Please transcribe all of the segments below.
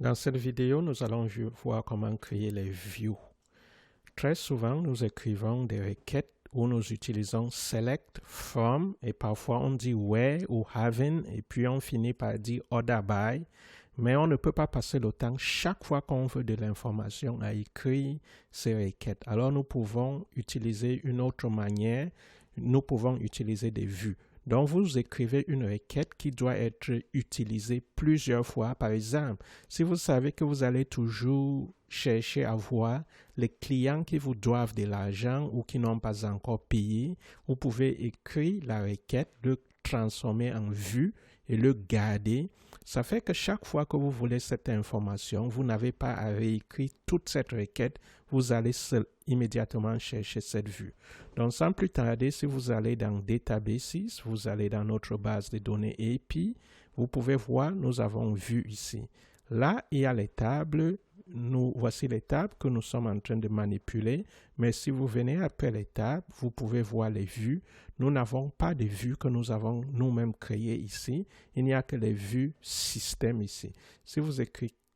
Dans cette vidéo, nous allons voir comment créer les views. Très souvent, nous écrivons des requêtes où nous utilisons select, from, et parfois on dit where ou having, et puis on finit par dire order by, mais on ne peut pas passer le temps chaque fois qu'on veut de l'information à écrire ces requêtes. Alors nous pouvons utiliser une autre manière, nous pouvons utiliser des vues. Donc, vous écrivez une requête qui doit être utilisée plusieurs fois. Par exemple, si vous savez que vous allez toujours chercher à voir les clients qui vous doivent de l'argent ou qui n'ont pas encore payé, vous pouvez écrire la requête, le transformer en vue et le garder. Ça fait que chaque fois que vous voulez cette information, vous n'avez pas à réécrire toute cette requête, vous allez immédiatement chercher cette vue. Donc, sans plus tarder, si vous allez dans Databases, vous allez dans notre base de données API, vous pouvez voir, nous avons vu ici. Là, il y a les tables. Voici les tables que nous sommes en train de manipuler. Mais si vous venez après les tables, vous pouvez voir les vues. Nous n'avons pas de vues que nous avons nous-mêmes créées ici. Il n'y a que les vues système ici. Si vous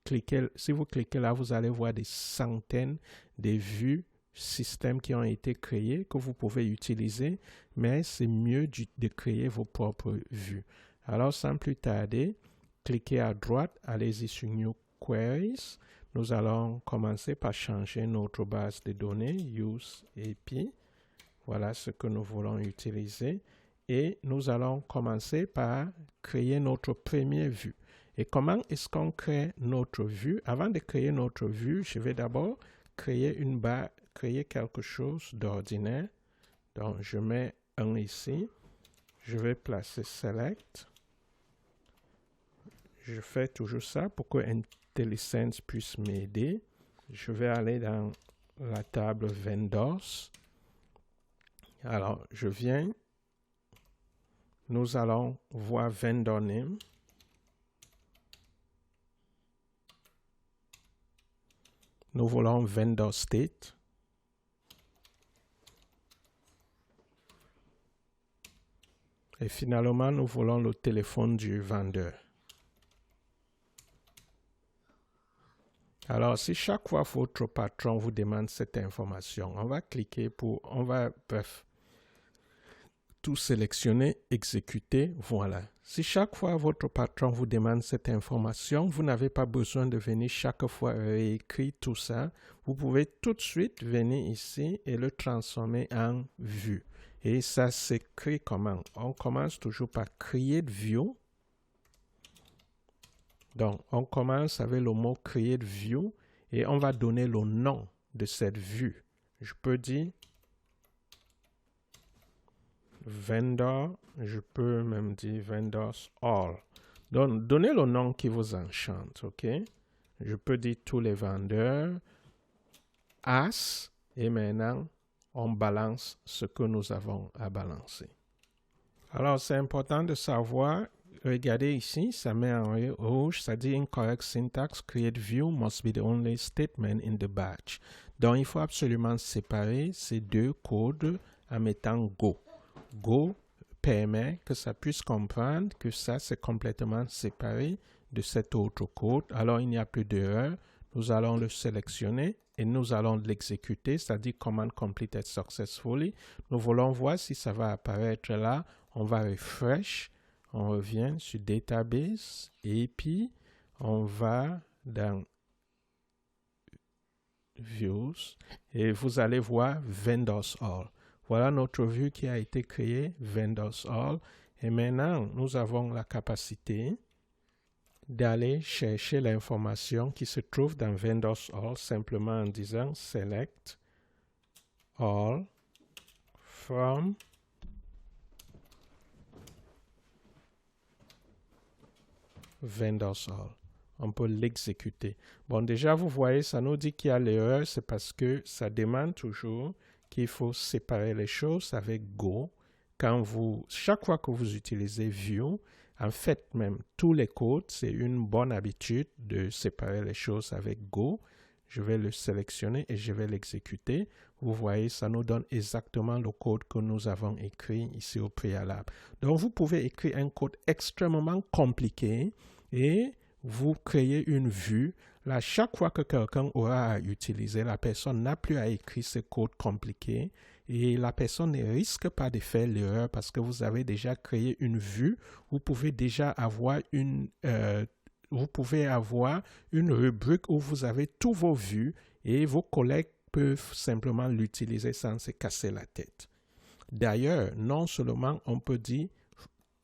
cliquez là, vous allez voir des centaines de vues systèmes qui ont été créés que vous pouvez utiliser, mais c'est mieux de créer vos propres vues. Alors, sans plus tarder, cliquez à droite, allez-y sur New Queries. Nous allons commencer par changer notre base de données, Use API. Voilà ce que nous voulons utiliser. Et nous allons commencer par créer notre première vue. Et comment est-ce qu'on crée notre vue? Avant de créer notre vue, je vais d'abord créer quelque chose d'ordinaire. Donc, je mets un ici. Je vais placer Select. Je fais toujours ça pour que IntelliSense puisse m'aider. Je vais aller dans la table Vendors. Alors, je viens. Nous allons voir Vendor Name. Nous voulons Vendor State. Et finalement, nous voulons le téléphone du vendeur. Alors, si chaque fois votre patron vous demande cette information, on va cliquer bref, tout sélectionner, exécuter, voilà. Si chaque fois votre patron vous demande cette information, vous n'avez pas besoin de venir chaque fois réécrire tout ça. Vous pouvez tout de suite venir ici et le transformer en vue. Et ça s'écrit comment? On commence toujours par Create View. Donc, on commence avec le mot Create View et on va donner le nom de cette vue. Je peux dire Vendor, je peux même dire Vendors All. Donc, donnez le nom qui vous enchante, ok? Je peux dire tous les vendeurs, As, et maintenant, on balance ce que nous avons à balancer. Alors, c'est important de savoir, regardez ici, ça met en rouge, ça dit Incorrect syntax, create view must be the only statement in the batch. Donc, il faut absolument séparer ces deux codes en mettant Go. Go permet que ça puisse comprendre que ça, c'est complètement séparé de cet autre code. Alors, il n'y a plus d'erreur. Nous allons le sélectionner et nous allons l'exécuter, c'est-à-dire Command Completed Successfully. Nous voulons voir si ça va apparaître là. On va refresh. On revient sur Database et puis on va dans Views et vous allez voir Vendors All. Voilà notre vue qui a été créée, Vendors All. Et maintenant, nous avons la capacité d'aller chercher l'information qui se trouve dans Vendors All simplement en disant Select All from Vendors All. On peut l'exécuter. Bon, déjà, vous voyez, ça nous dit qu'il y a l'erreur, c'est parce que ça demande toujours qu'il faut séparer les choses avec Go. Chaque fois que vous utilisez View, en fait, même tous les codes, c'est une bonne habitude de séparer les choses avec Go. Je vais le sélectionner et je vais l'exécuter. Vous voyez, ça nous donne exactement le code que nous avons écrit ici au préalable. Donc, vous pouvez écrire un code extrêmement compliqué et vous créez une vue. Là, chaque fois que quelqu'un aura à utiliser, la personne n'a plus à écrire ce code compliqué et la personne ne risque pas de faire l'erreur parce que vous avez déjà créé une vue. Vous pouvez déjà avoir une rubrique où vous avez tous vos vues et vos collègues peuvent simplement l'utiliser sans se casser la tête. D'ailleurs, non seulement on peut dire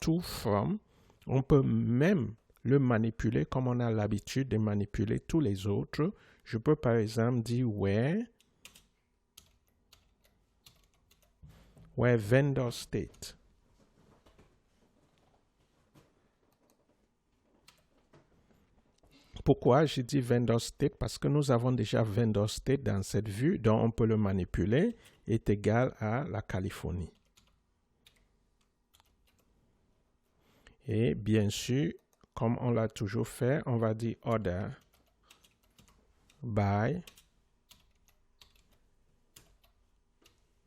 to from, on peut même le manipuler comme on a l'habitude de manipuler tous les autres. Je peux par exemple dire where vendor state. Pourquoi j'ai dit vendor state? Parce que nous avons déjà vendor state dans cette vue, donc on peut le manipuler, est égal à la Californie. Et bien sûr, comme on l'a toujours fait, on va dire order by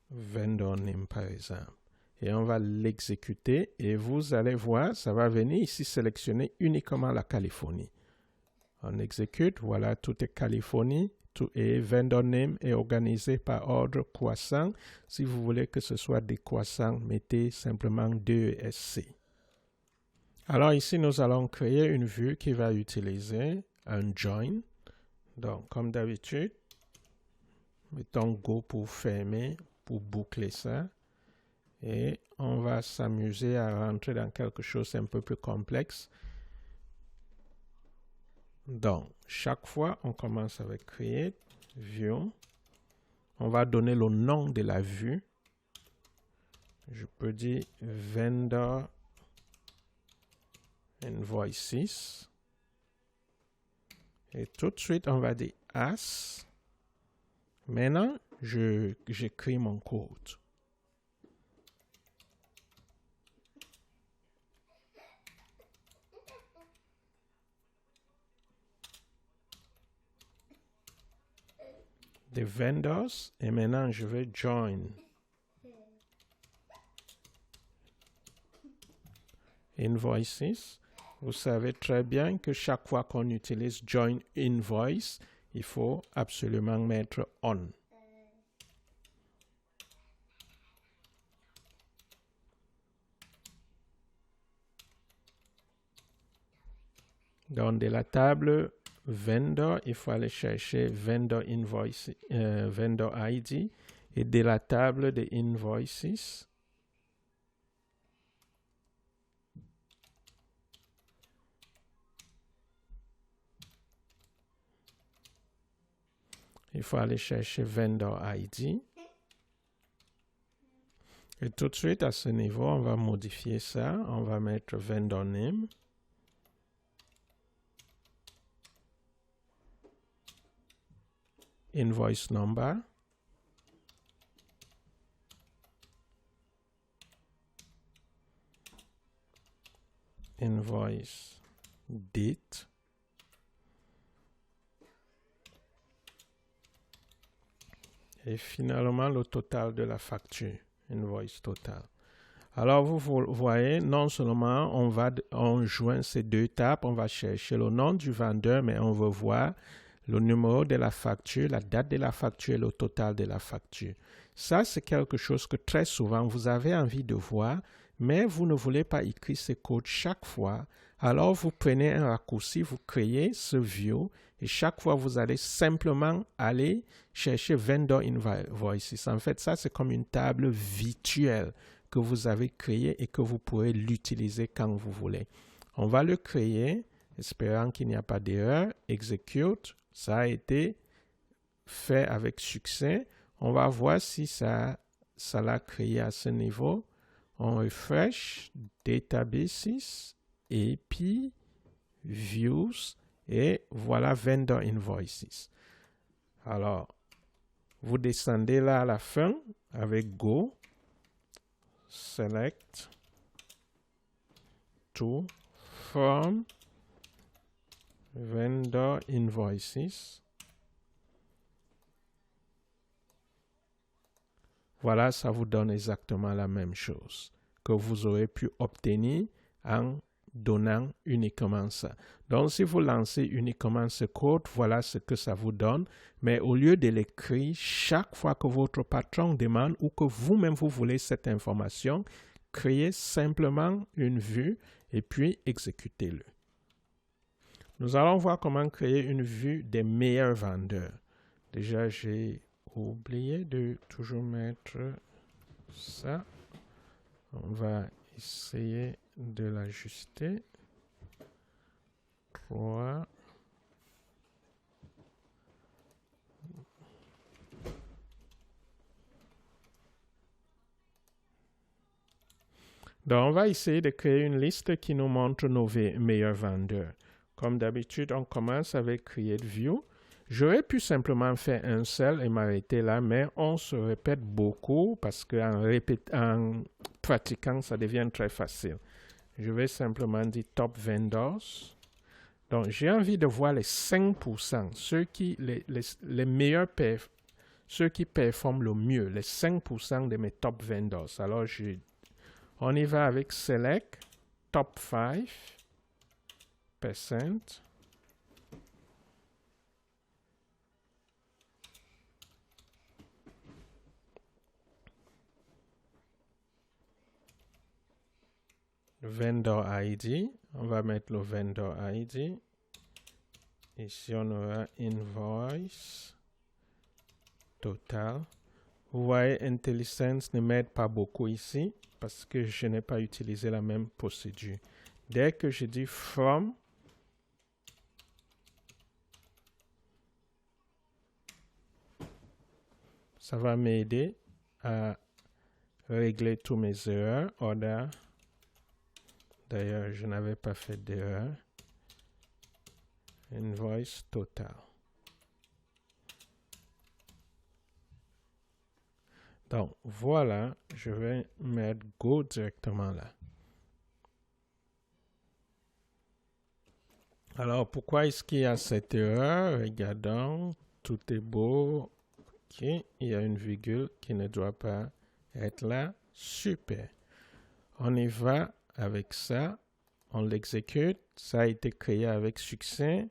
vendor name par exemple. Et on va l'exécuter et vous allez voir, ça va venir ici sélectionner uniquement la Californie. On exécute, voilà, tout est Californie, tout est vendor name est organisé par ordre croissant. Si vous voulez que ce soit décroissant, mettez simplement 2SC. Alors ici, nous allons créer une vue qui va utiliser un join. Donc, comme d'habitude, mettons Go pour fermer, pour boucler ça. Et on va s'amuser à rentrer dans quelque chose un peu plus complexe. Donc, chaque fois, on commence avec Create, View. On va donner le nom de la vue. Je peux dire Vendor Invoices. Et tout de suite, on va dire As. Maintenant, j'écris mon code. Des vendors et maintenant je vais join invoices. Vous savez très bien que chaque fois qu'on utilise join invoice, il faut absolument mettre on. Dans de la table vendor, il faut aller chercher vendor invoice, vendor ID, et de la table de invoices, il faut aller chercher vendor ID. Et tout de suite, à ce niveau, on va modifier ça. On va mettre vendor name. Invoice number. Invoice date. Et finalement, le total de la facture. Invoice total. Alors, vous voyez, non seulement on joint ces deux tables, on va chercher le nom du vendeur, mais on veut voir le numéro de la facture, la date de la facture et le total de la facture. Ça, c'est quelque chose que très souvent, vous avez envie de voir, mais vous ne voulez pas écrire ce code chaque fois. Alors, vous prenez un raccourci, vous créez ce view et chaque fois, vous allez simplement aller chercher Vendor Invoices. En fait, ça, c'est comme une table virtuelle que vous avez créée et que vous pourrez l'utiliser quand vous voulez. On va le créer, espérant qu'il n'y a pas d'erreur. Execute. Ça a été fait avec succès. On va voir si ça l'a créé à ce niveau. On refresh, databases, API, views, et voilà Vendor Invoices. Alors, vous descendez là à la fin avec Go, select to from Vendor Invoices. Voilà, ça vous donne exactement la même chose que vous aurez pu obtenir en donnant uniquement ça. Donc, si vous lancez uniquement ce code, voilà ce que ça vous donne. Mais au lieu de l'écrire chaque fois que votre patron demande ou que vous-même vous voulez cette information, créez simplement une vue et puis exécutez-le. Nous allons voir comment créer une vue des meilleurs vendeurs. Déjà, j'ai oublié de toujours mettre ça. On va essayer de l'ajuster. 3. Donc, on va essayer de créer une liste qui nous montre nos meilleurs vendeurs. Comme d'habitude, on commence avec Create View. J'aurais pu simplement faire un seul et m'arrêter là, mais on se répète beaucoup parce qu'en pratiquant, ça devient très facile. Je vais simplement dire Top Vendors. Donc, j'ai envie de voir les 5%, les meilleurs ceux qui performent le mieux, les 5% de mes top vendors. Alors, on y va avec Select Top 5%. Vendor ID, on va mettre le Vendor ID. Ici, on aura Invoice Total. Vous voyez, IntelliSense ne m'aide pas beaucoup ici parce que je n'ai pas utilisé la même procédure. Dès que je dis From, ça va m'aider à régler tous mes erreurs. Order. D'ailleurs, je n'avais pas fait d'erreur. Invoice Total. Donc, voilà, je vais mettre Go directement là. Alors, pourquoi est-ce qu'il y a cette erreur? Regardons, tout est beau. OK, il y a une virgule qui ne doit pas être là. Super. On y va avec ça. On l'exécute. Ça a été créé avec succès.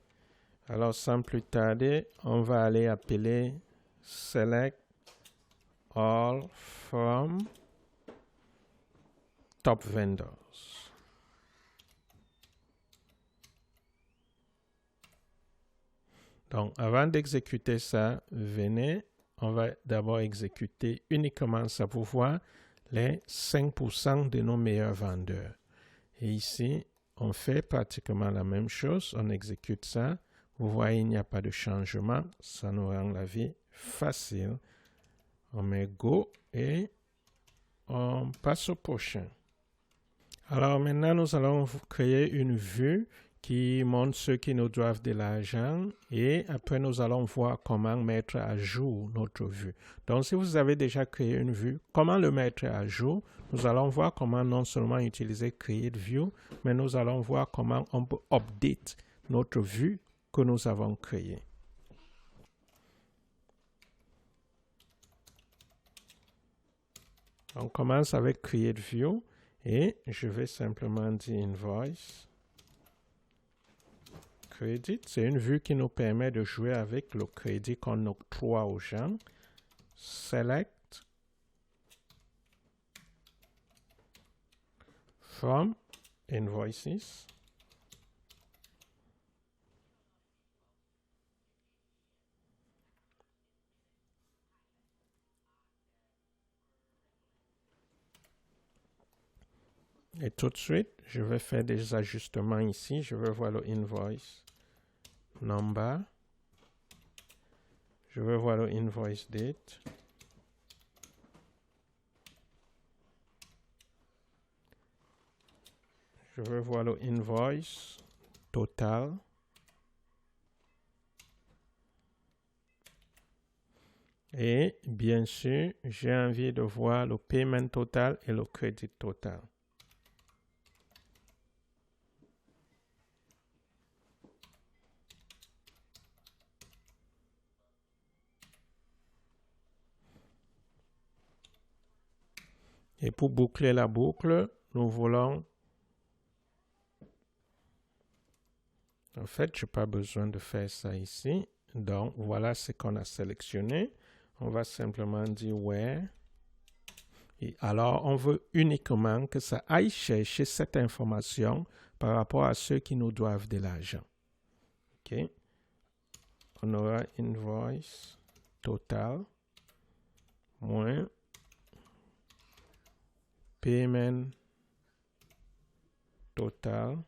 Alors, sans plus tarder, on va aller appeler Select All from Top Vendors. Donc, avant d'exécuter ça, venez, on va d'abord exécuter uniquement ça pour voir les 5% de nos meilleurs vendeurs. Et ici, on fait pratiquement la même chose. On exécute ça. Vous voyez, il n'y a pas de changement. Ça nous rend la vie facile. On met Go et on passe au prochain. Alors maintenant, nous allons créer une vue qui montre ceux qui nous doivent de l'argent et après nous allons voir comment mettre à jour notre vue. Donc si vous avez déjà créé une vue, comment le mettre à jour? Nous allons voir comment non seulement utiliser Create View, mais nous allons voir comment on peut update notre vue que nous avons créée. On commence avec Create View et je vais simplement dire Invoice. Credit, c'est une vue qui nous permet de jouer avec le crédit qu'on octroie aux gens. Select from Invoices. Et tout de suite, je vais faire des ajustements ici. Je vais voir le invoice number. Je vais voir le invoice date. Je vais voir le invoice total. Et bien sûr, j'ai envie de voir le paiement total et le crédit total. Et pour boucler la boucle, nous voulons En fait, je n'ai pas besoin de faire ça ici. Donc, voilà ce qu'on a sélectionné. On va simplement dire where. Et alors, on veut uniquement que ça aille chercher cette information par rapport à ceux qui nous doivent de l'argent. OK. On aura invoice total moins payment total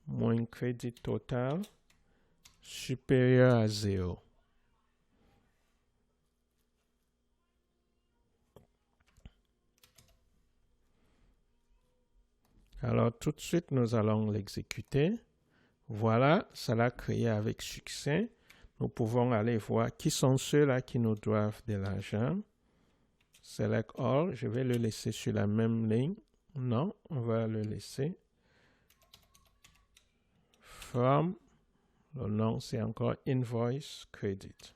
moins crédit total supérieur à 0. Alors, tout de suite, nous allons l'exécuter. Voilà, ça l'a créé avec succès. Nous pouvons aller voir qui sont ceux-là qui nous doivent de l'argent. Select all, je vais le laisser sur la même ligne. Non, on va le laisser. From, le nom c'est encore invoice credit.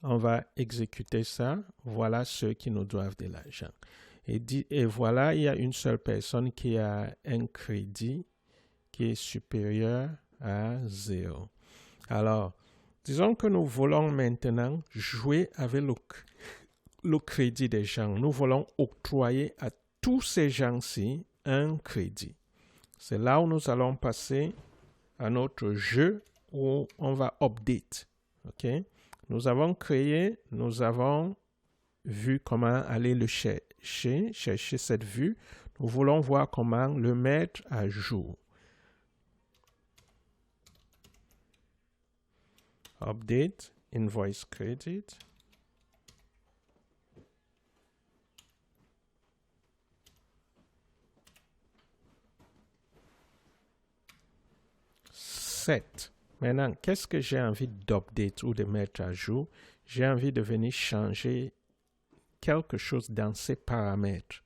On va exécuter ça. Voilà ceux qui nous doivent de l'argent. Et voilà, il y a une seule personne qui a un crédit qui est supérieur à 0. Alors, disons que nous voulons maintenant jouer avec le crédit des gens. Nous voulons octroyer à tous ces gens-ci un crédit. C'est là où nous allons passer à notre jeu où on va update. OK? Nous avons créé, nous avons vu comment aller le chercher cette vue. Nous voulons voir comment le mettre à jour. Update, invoice credit. Set. Maintenant, qu'est-ce que j'ai envie d'update ou de mettre à jour? J'ai envie de venir changer quelque chose dans ces paramètres.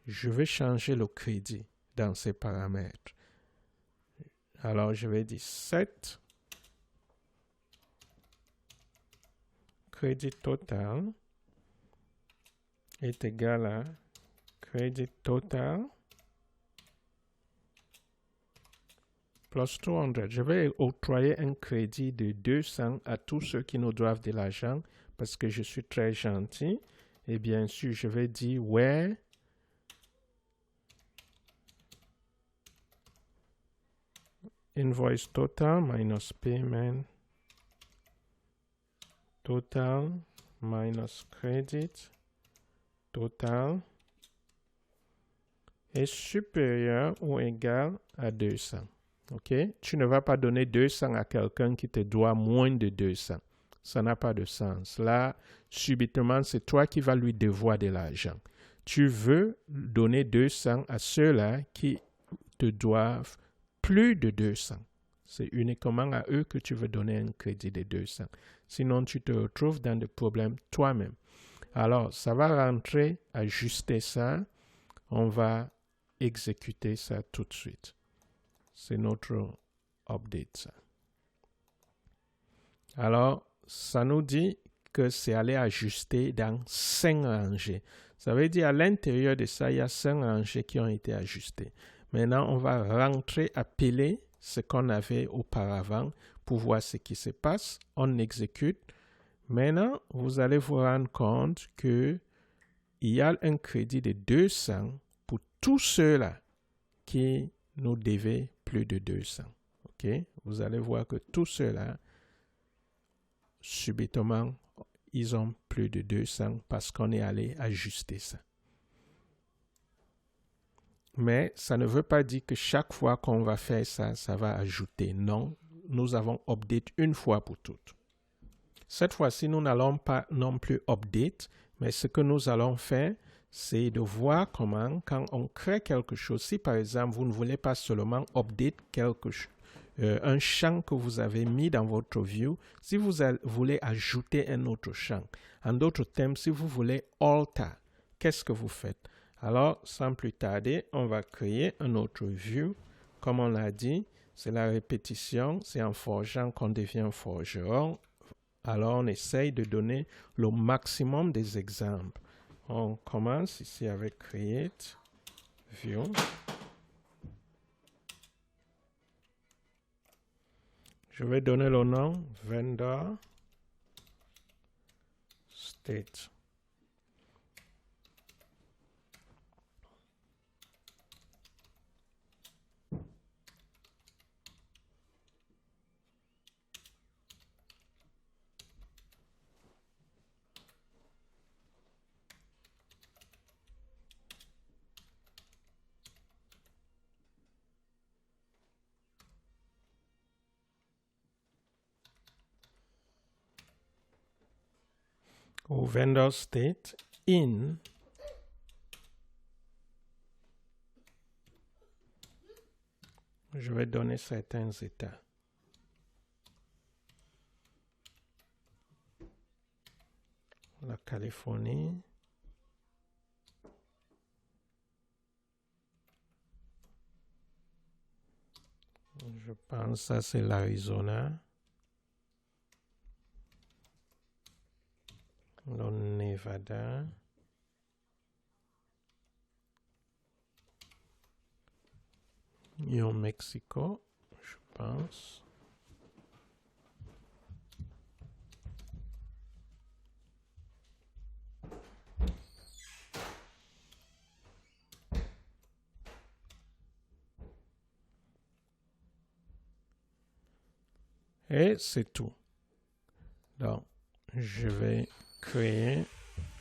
Je vais changer le crédit dans ces paramètres. Alors, je vais dire set crédit total est égal à crédit total plus 200. Je vais octroyer un crédit de 200 à tous ceux qui nous doivent de l'argent parce que je suis très gentil. Et bien sûr, je vais dire where invoice total minus payment total minus credit total est supérieur ou égal à 200. OK? Tu ne vas pas donner 200 à quelqu'un qui te doit moins de 200. Ça n'a pas de sens. Là, subitement, c'est toi qui vas lui devoir de l'argent. Tu veux donner 200 à ceux-là qui te doivent plus de 200. C'est uniquement à eux que tu veux donner un crédit de 200. Sinon, tu te retrouves dans des problèmes toi-même. Alors, ça va rentrer, ajuster ça. On va exécuter ça tout de suite. C'est notre update, ça. Alors, ça nous dit que c'est aller ajuster dans 5 rangées. Ça veut dire à l'intérieur de ça, il y a 5 rangées qui ont été ajustées. Maintenant, on va rentrer, appeler ce qu'on avait auparavant pour voir ce qui se passe. On exécute. Maintenant, vous allez vous rendre compte qu'il y a un crédit de 200 pour tous ceux-là qui nous devaient plus de 200. OK? Vous allez voir que tous ceux-là, subitement, ils ont plus de 200 parce qu'on est allé ajuster ça. Mais ça ne veut pas dire que chaque fois qu'on va faire ça, ça va ajouter. Non, nous avons update une fois pour toutes. Cette fois-ci, nous n'allons pas non plus update, mais ce que nous allons faire, c'est de voir comment, quand on crée quelque chose, si par exemple, vous ne voulez pas seulement update un champ que vous avez mis dans votre view, si vous voulez ajouter un autre champ, en d'autres termes, si vous voulez alter, qu'est-ce que vous faites? Alors, sans plus tarder, on va créer un autre view. Comme on l'a dit, c'est la répétition, c'est en forgeant qu'on devient forgeron. Alors, on essaye de donner le maximum des exemples. On commence ici avec Create. view. Je vais donner le nom vendor state. Ou vendor state in je vais donner certains états. La Californie, je pense que ça c'est l'Arizona, le Nevada, New Mexico, je pense. Et c'est tout. Donc, je vais créer,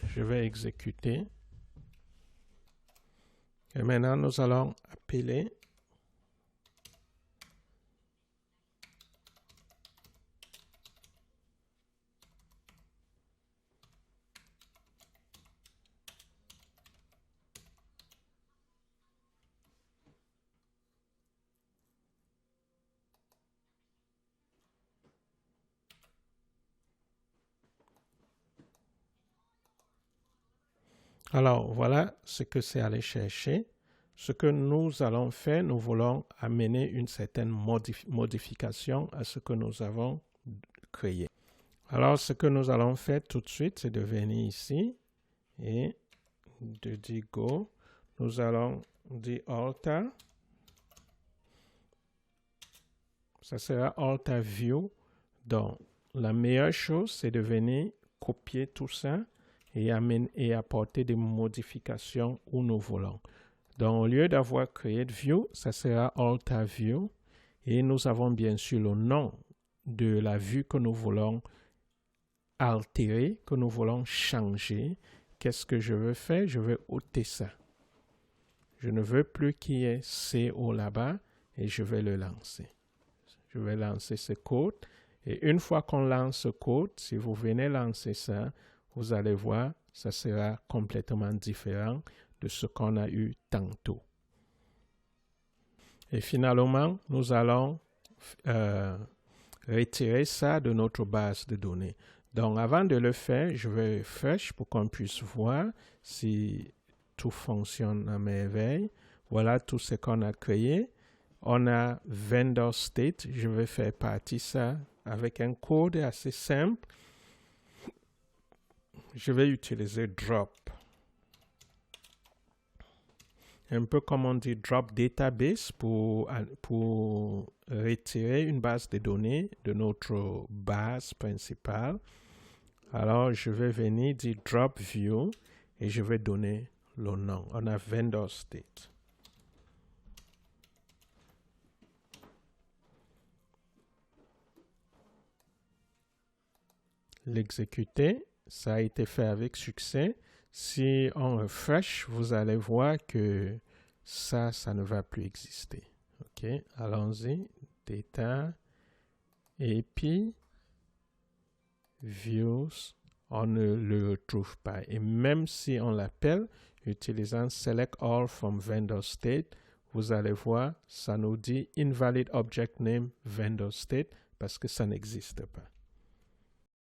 je vais exécuter. Et maintenant, nous allons appeler alors, voilà ce que c'est aller chercher. Ce que nous allons faire, nous voulons amener une certaine modification à ce que nous avons créé. Alors, ce que nous allons faire tout de suite, c'est de venir ici et de dire go. Nous allons dire alter. Ça sera alter view. Donc, la meilleure chose, c'est de venir copier tout ça et apporter des modifications où nous voulons. Donc, au lieu d'avoir create view, ça sera alter view. Et nous avons bien sûr le nom de la vue que nous voulons altérer, que nous voulons changer. Qu'est-ce que je veux faire? Je veux ôter ça. Je ne veux plus qu'il y ait CO là-bas et je vais le lancer. Je vais lancer ce code. Et une fois qu'on lance ce code, si vous venez lancer ça, vous allez voir, ça sera complètement différent de ce qu'on a eu tantôt. Et finalement, nous allons retirer ça de notre base de données. Donc, avant de le faire, je vais refresh pour qu'on puisse voir si tout fonctionne à merveille. Voilà tout ce qu'on a créé. On a vendor state. Je vais faire partie ça avec un code assez simple. Je vais utiliser drop. Un peu comme on dit drop database pour retirer une base de données de notre base principale. Alors, je vais venir dire drop view et je vais donner le nom. On a vendor state. L'exécuter, ça a été fait avec succès. Si on refresh, vous allez voir que ça ne va plus exister. OK, allons-y. Data, et puis views, on ne le retrouve pas. Et même si on l'appelle, utilisant select all from vendor state, vous allez voir, ça nous dit invalid object name vendor state parce que ça n'existe pas.